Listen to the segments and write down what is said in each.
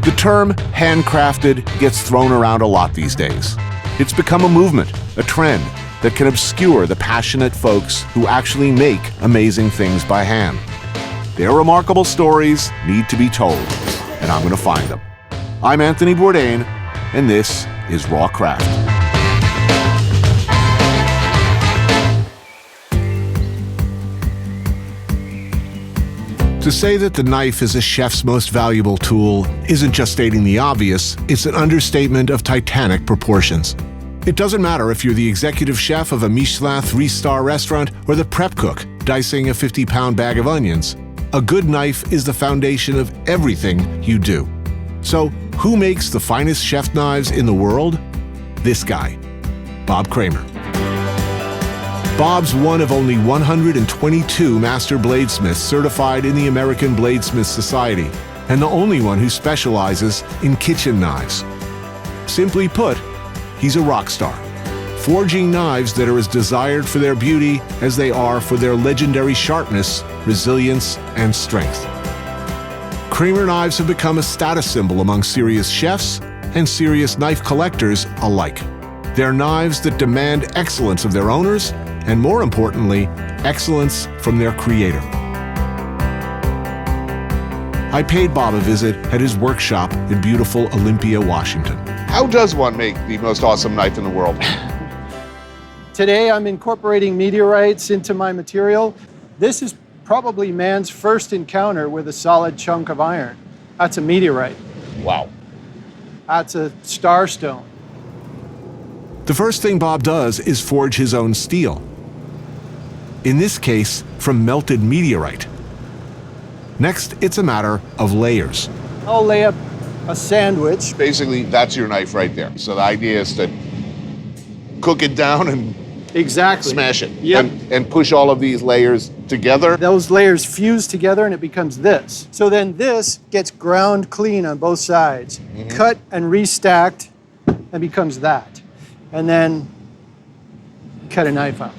The term handcrafted gets thrown around a lot these days. It's become a movement, a trend, that can obscure the passionate folks who actually make amazing things by hand. Their remarkable stories need to be told, and I'm going to find them. I'm Anthony Bourdain, and this is Raw Craft. To say that the knife is a chef's most valuable tool isn't just stating the obvious, it's an understatement of titanic proportions. It doesn't matter if you're the executive chef of a Michelin 3-star restaurant or the prep cook dicing a 50-pound bag of onions. A good knife is the foundation of everything you do. So, who makes the finest chef knives in the world? This guy, Bob Kramer. Bob's one of only 122 master bladesmiths certified in the American Bladesmith Society, and the only one who specializes in kitchen knives. Simply put, he's a rock star, forging knives that are as desired for their beauty as they are for their legendary sharpness, resilience, and strength. Kramer knives have become a status symbol among serious chefs and serious knife collectors alike. They're knives that demand excellence of their owners, and more importantly, excellence from their creator. I paid Bob a visit at his workshop in beautiful Olympia, Washington. How does one make the most awesome knife in the world? Today I'm incorporating meteorites into my material. This is probably man's first encounter with a solid chunk of iron. That's a meteorite. Wow. That's a starstone. The first thing Bob does is forge his own steel. In this case, from melted meteorite. Next, it's a matter of layers. I'll lay up a sandwich. Basically, that's your knife right there. So the idea is to cook it down and Exactly. smash it. Yep. And push all of these layers together. Those layers fuse together and it becomes this. So then this gets ground clean on both sides, cut and restacked, and becomes that. And then cut a knife out.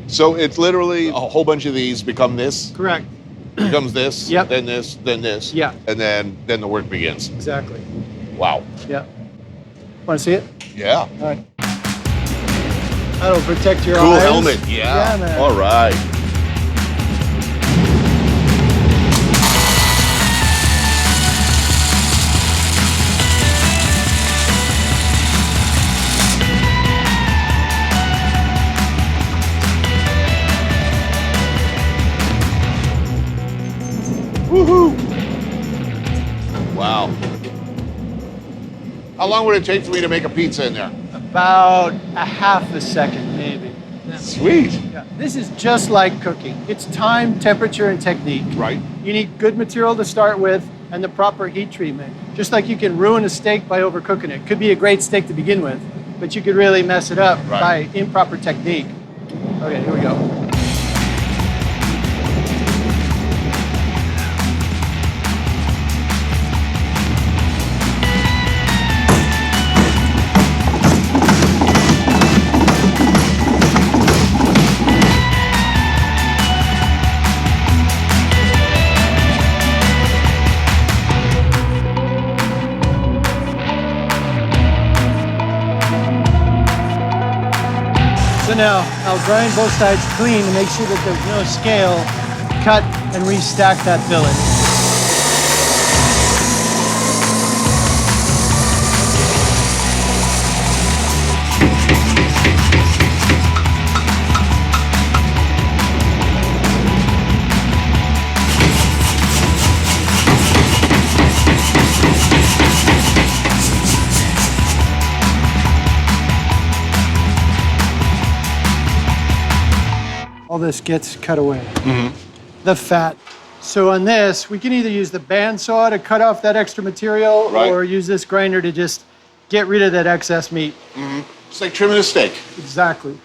So it's literally a whole bunch of these become this, Correct. becomes this, Yep. then this, then this. Yeah. And then the work begins. Exactly. Wow. Yeah. Want to see it? Yeah. All right. That'll protect your Cool eyes. helmet. Yeah. Yeah, man. All right. Woohoo! Wow. How long would it take for me to make a pizza in there? About a half a second, maybe. Sweet. Yeah. This is just like cooking. It's time, temperature, and technique. Right. You need good material to start with and the proper heat treatment. Just like you can ruin a steak by overcooking it. Could be a great steak to begin with, but you could really mess it up by improper technique. Okay, here we go. So now, I'll grind both sides clean to make sure that there's no scale. Cut and restack that billet. All this gets cut away. The fat. So on this, we can either use the bandsaw to cut off that extra material or use this grinder to just get rid of that excess meat. It's like trimming a steak. Exactly.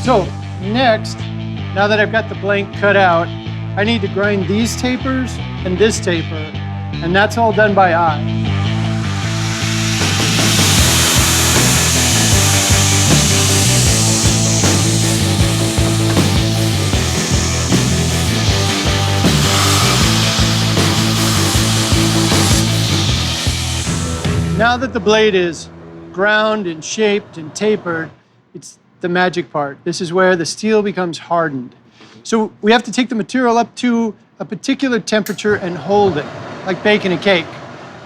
So next, now that I've got the blank cut out, I need to grind these tapers and this taper, and that's all done by eye. now that the blade is ground and shaped and tapered, it's the magic part. This is where the steel becomes hardened. So we have to take the material up to a particular temperature and hold it, like baking a cake.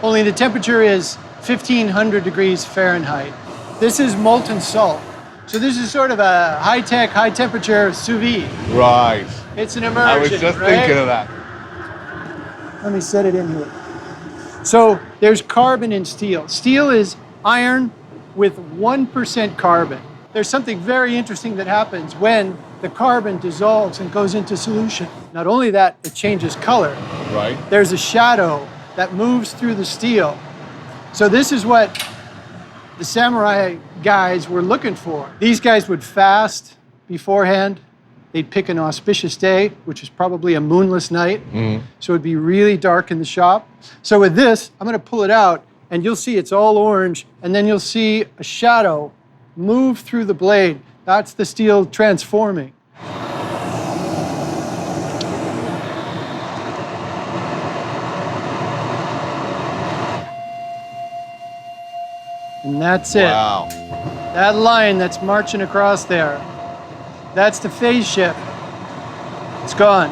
Only the temperature is 1500 degrees Fahrenheit. This is molten salt. So this is sort of a high-tech, high-temperature sous-vide. Right. It's an immersion, I was just right? thinking of that. Let me set it in here. So there's carbon in steel. Steel is iron with 1% carbon. There's something very interesting that happens when the carbon dissolves and goes into solution. Not only that, it changes color. Right. There's a shadow that moves through the steel. So this is what the samurai guys were looking for. These guys would fast beforehand. They'd pick an auspicious day, which is probably a moonless night. So it'd be really dark in the shop. So with this, I'm gonna pull it out and you'll see it's all orange, and then you'll see a shadow move through the blade. That's the steel transforming. And that's it. Wow. That line that's marching across there, that's the phase shift. It's gone.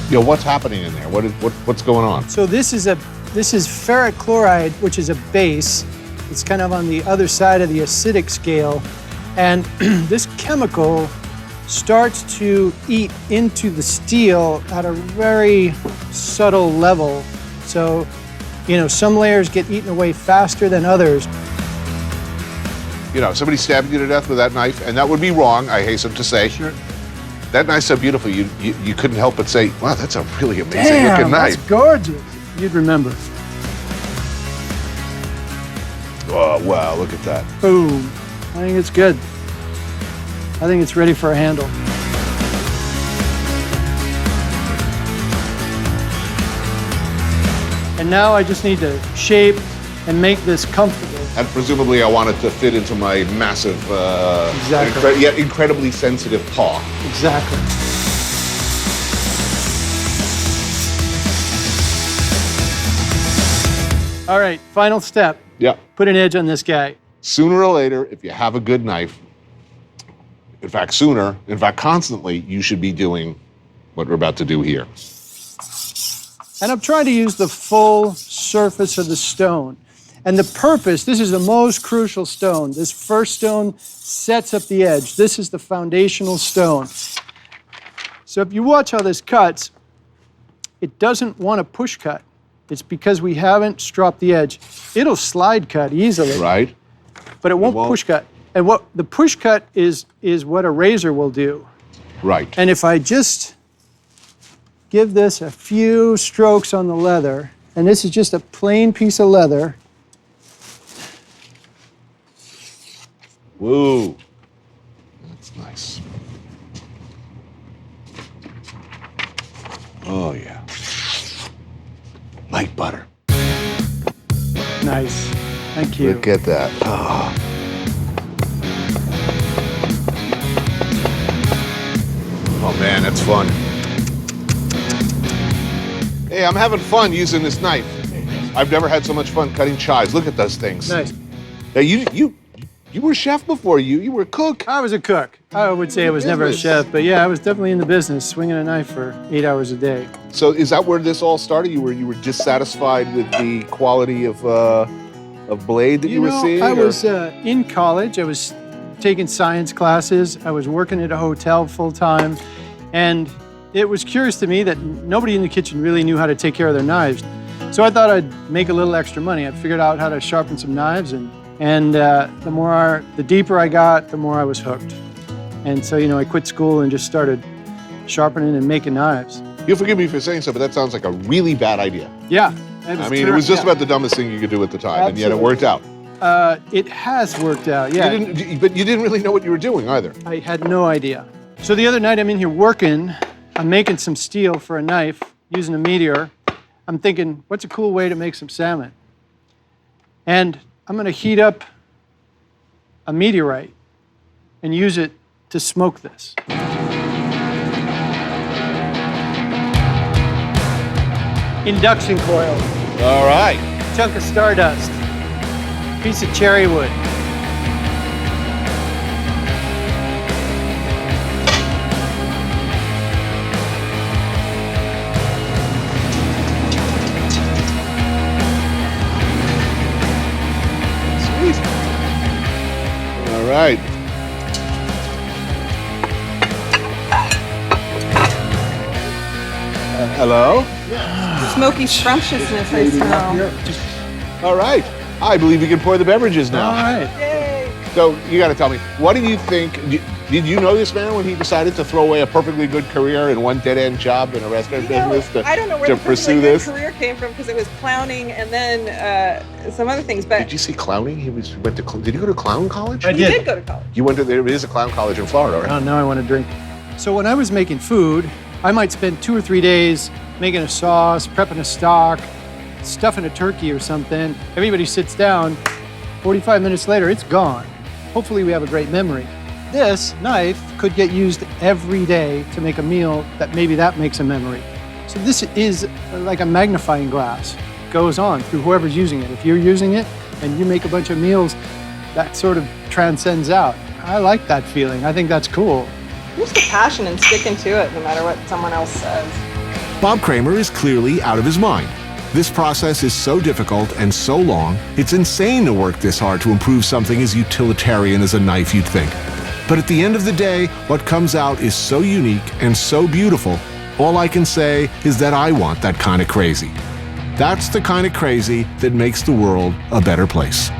Yo, what's happening in there? What's going on? So this is ferric chloride, which is a base. It's kind of on the other side of the acidic scale. And this chemical starts to eat into the steel at a very subtle level. So, you know, some layers get eaten away faster than others. You know, somebody stabbed you to death with that knife, and that would be wrong, I hasten to say. Sure. That knife's so beautiful, you couldn't help but say, wow, that's a really amazing looking knife. That's gorgeous. You'd remember. Oh, wow, look at that. Boom. I think it's good. I think it's ready for a handle. And now I just need to shape and make this comfortable. And presumably I want it to fit into my massive, Exactly. yet incredibly sensitive paw. Exactly. All right, final step. Yeah. Put an edge on this guy. Sooner or later, if you have a good knife, in fact, sooner, in fact, constantly, you should be doing what we're about to do here. And I'm trying to use the full surface of the stone. And the purpose, this is the most crucial stone. This first stone sets up the edge. This is the foundational stone. So if you watch how this cuts, it doesn't want to push cut. It's because we haven't stropped the edge. It'll slide cut easily. Right? But it won't push cut. And what the push cut is what a razor will do. Right. And if I just give this a few strokes on the leather, and this is just a plain piece of leather. Woo. That's nice. Oh, yeah. Light butter. Nice. Thank you. Look at that. Oh. Oh, man, that's fun. Hey, I'm having fun using this knife. I've never had so much fun cutting chives. Look at those things. Nice. Now, you were a chef before. You were a cook. I was a cook. I would say I was never a chef, but yeah, I was definitely in the business, swinging a knife for 8 hours a day. So is that where this all started? You were dissatisfied with the quality of blade that you were seeing? I was in college. I was taking science classes. I was working at a hotel full time, and it was curious to me that nobody in the kitchen really knew how to take care of their knives. So I thought I'd make a little extra money. I figured out how to sharpen some knives, and the deeper I got, the more I was hooked. And so, I quit school and just started sharpening and making knives. You'll forgive me for saying so, but that sounds like a really bad idea. Yeah. It was just about the dumbest thing you could do at the time, and yet it worked out. It has worked out, yeah. But you didn't really know what you were doing either. I had no idea. So the other night I'm in here working, I'm making some steel for a knife using a meteor. I'm thinking, what's a cool way to make some salmon? And I'm gonna heat up a meteorite and use it to smoke this. Induction coil. All right. Chunk of stardust. piece of cherry wood. Sweet. All right. Hello? Smoky scrumptiousness, I smell. All right. I believe you can pour the beverages now. All right. Yay! So you got to tell me, what do you think? Did you know this man when he decided to throw away a perfectly good career and one dead-end job in a restaurant business I don't know where to the pursue perfectly good this? career came from because it was clowning and then some other things. But Did you see clowning? He went to. Did you go to clown college? I he did. did go to college. You went to. There is a clown college in Florida, right? Oh, now I want to drink. So when I was making food, I might spend 2 or 3 days making a sauce, prepping a stock, stuffing a turkey or something. Everybody sits down. 45 minutes later, it's gone. Hopefully we have a great memory. This knife could get used every day to make a meal that maybe that makes a memory. So this is like a magnifying glass. Goes on through whoever's using it. If you're using it and you make a bunch of meals, that sort of transcends out. I like that feeling. I think that's cool. Just the passion and sticking to it no matter what someone else says. Bob Kramer is clearly out of his mind. This process is so difficult and so long, it's insane to work this hard to improve something as utilitarian as a knife, you'd think. But at the end of the day, what comes out is so unique and so beautiful, all I can say is that I want that kind of crazy. That's the kind of crazy that makes the world a better place.